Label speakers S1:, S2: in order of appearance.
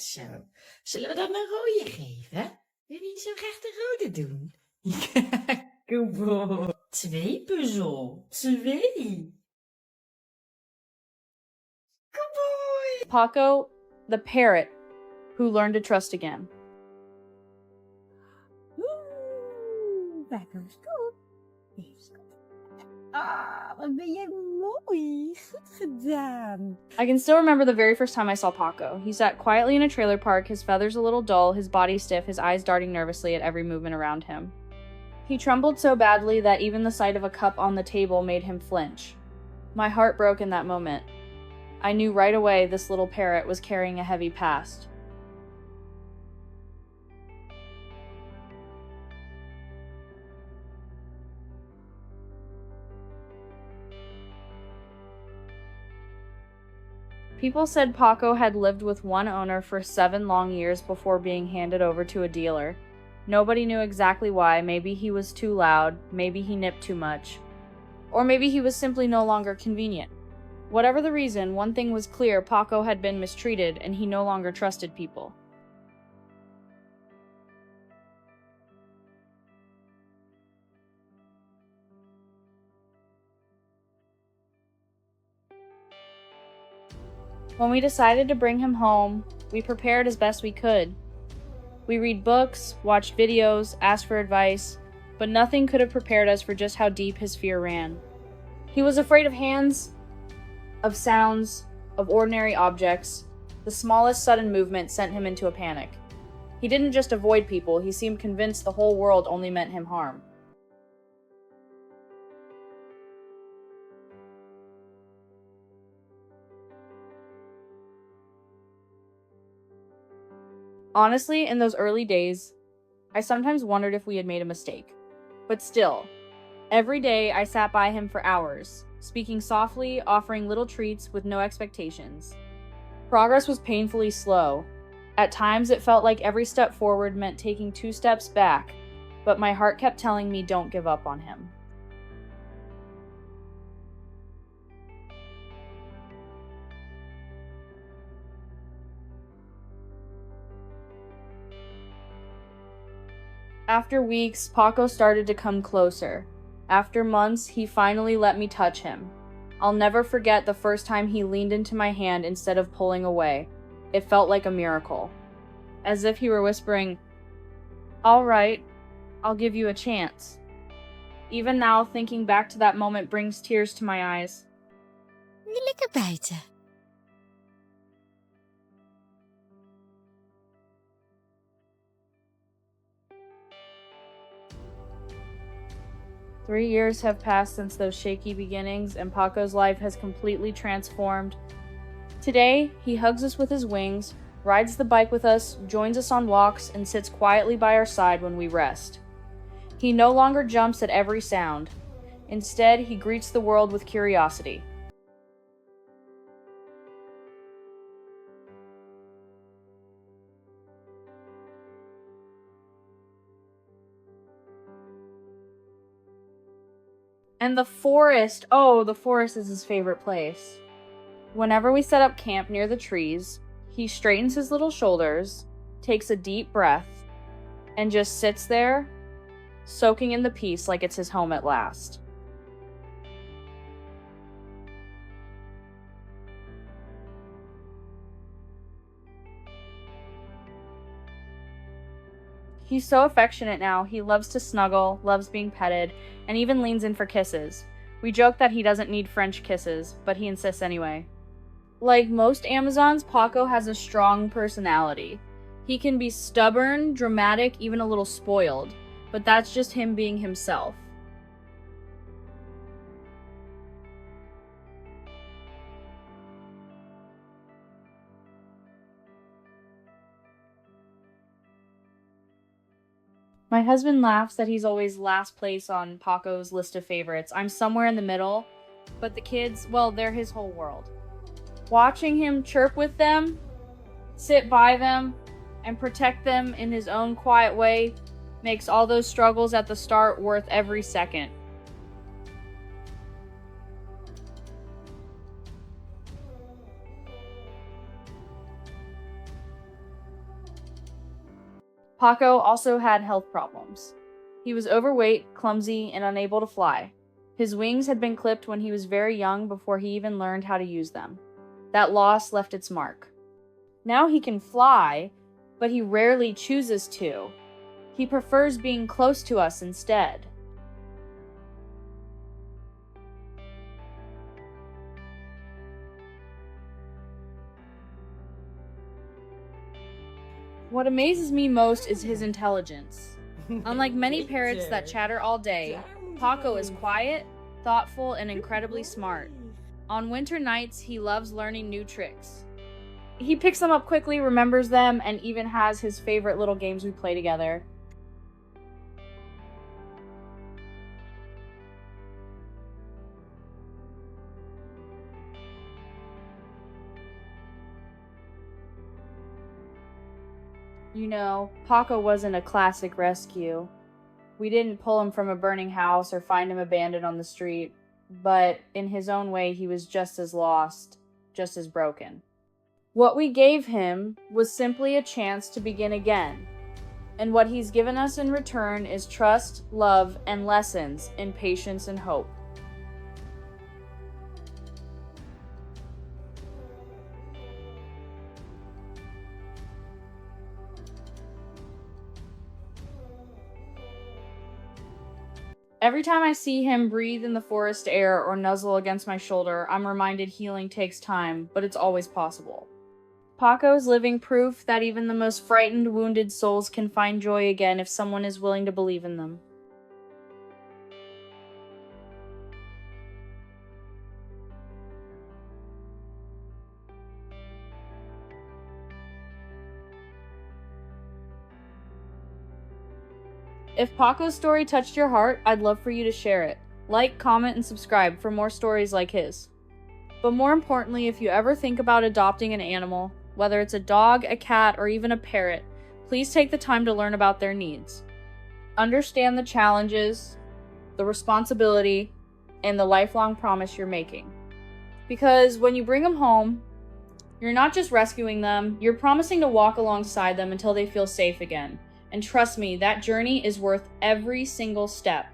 S1: Zo. Zullen we dan een rode geven? Wil je niet zo graag de rode doen? Good boy. 2 puzzel. 2. Good boy.
S2: Paco, the parrot, who learned to trust again.
S1: Paco's goed. Wat ben jij mooi. Goed gedaan.
S2: I can still remember the very first time I saw Paco. He sat quietly in a trailer park, his feathers a little dull, his body stiff, his eyes darting nervously at every movement around him. He trembled so badly that even the sight of a cup on the table made him flinch. My heart broke in that moment. I knew right away this little parrot was carrying a heavy past. People said Paco had lived with one owner for 7 long years before being handed over to a dealer. Nobody knew exactly why. Maybe he was too loud, maybe he nipped too much, or maybe he was simply no longer convenient. Whatever the reason, one thing was clear: Paco had been mistreated and he no longer trusted people. When we decided to bring him home, we prepared as best we could. We read books, watched videos, asked for advice, but nothing could have prepared us for just how deep his fear ran. He was afraid of hands, of sounds, of ordinary objects. The smallest sudden movement sent him into a panic. He didn't just avoid people, he seemed convinced the whole world only meant him harm. Honestly, in those early days, I sometimes wondered if we had made a mistake. But still, every day I sat by him for hours, speaking softly, offering little treats with no expectations. Progress was painfully slow. At times it felt like every step forward meant taking 2 steps back, but my heart kept telling me don't give up on him. After weeks, Paco started to come closer. After months, he finally let me touch him. I'll never forget the first time he leaned into my hand instead of pulling away. It felt like a miracle. As if he were whispering, "All right, I'll give you a chance." Even now, thinking back to that moment brings tears to my eyes.
S1: Lekker bijten.
S2: Three years have passed since those shaky beginnings, and Paco's life has completely transformed. Today, he hugs us with his wings, rides the bike with us, joins us on walks, and sits quietly by our side when we rest. He no longer jumps at every sound. Instead, he greets the world with curiosity. And the forest, oh, the forest is his favorite place. Whenever we set up camp near the trees, he straightens his little shoulders, takes a deep breath, and just sits there, soaking in the peace like it's his home at last. He's so affectionate now. He loves to snuggle, loves being petted, and even leans in for kisses. We joke that he doesn't need French kisses, but he insists anyway. Like most Amazons, Paco has a strong personality. He can be stubborn, dramatic, even a little spoiled, but that's just him being himself. My husband laughs that he's always last place on Paco's list of favorites. I'm somewhere in the middle, but the kids, well, they're his whole world. Watching him chirp with them, sit by them, and protect them in his own quiet way makes all those struggles at the start worth every second. Paco also had health problems. He was overweight, clumsy, and unable to fly. His wings had been clipped when he was very young before he even learned how to use them. That loss left its mark. Now he can fly, but he rarely chooses to. He prefers being close to us instead. What amazes me most is his intelligence. Unlike many parrots that chatter all day, Paco is quiet, thoughtful, and incredibly smart. On winter nights, he loves learning new tricks. He picks them up quickly, remembers them, and even has his favorite little games we play together. You know, Paco wasn't a classic rescue. We didn't pull him from a burning house or find him abandoned on the street, but in his own way, he was just as lost, just as broken. What we gave him was simply a chance to begin again, and what he's given us in return is trust, love, and lessons in patience and hope. Every time I see him breathe in the forest air or nuzzle against my shoulder, I'm reminded healing takes time, but it's always possible. Paco is living proof that even the most frightened, wounded souls can find joy again if someone is willing to believe in them. If Paco's story touched your heart, I'd love for you to share it. Like, comment, and subscribe for more stories like his. But more importantly, if you ever think about adopting an animal, whether it's a dog, a cat, or even a parrot, please take the time to learn about their needs. Understand the challenges, the responsibility, and the lifelong promise you're making. Because when you bring them home, you're not just rescuing them, you're promising to walk alongside them until they feel safe again. And trust me, that journey is worth every single step.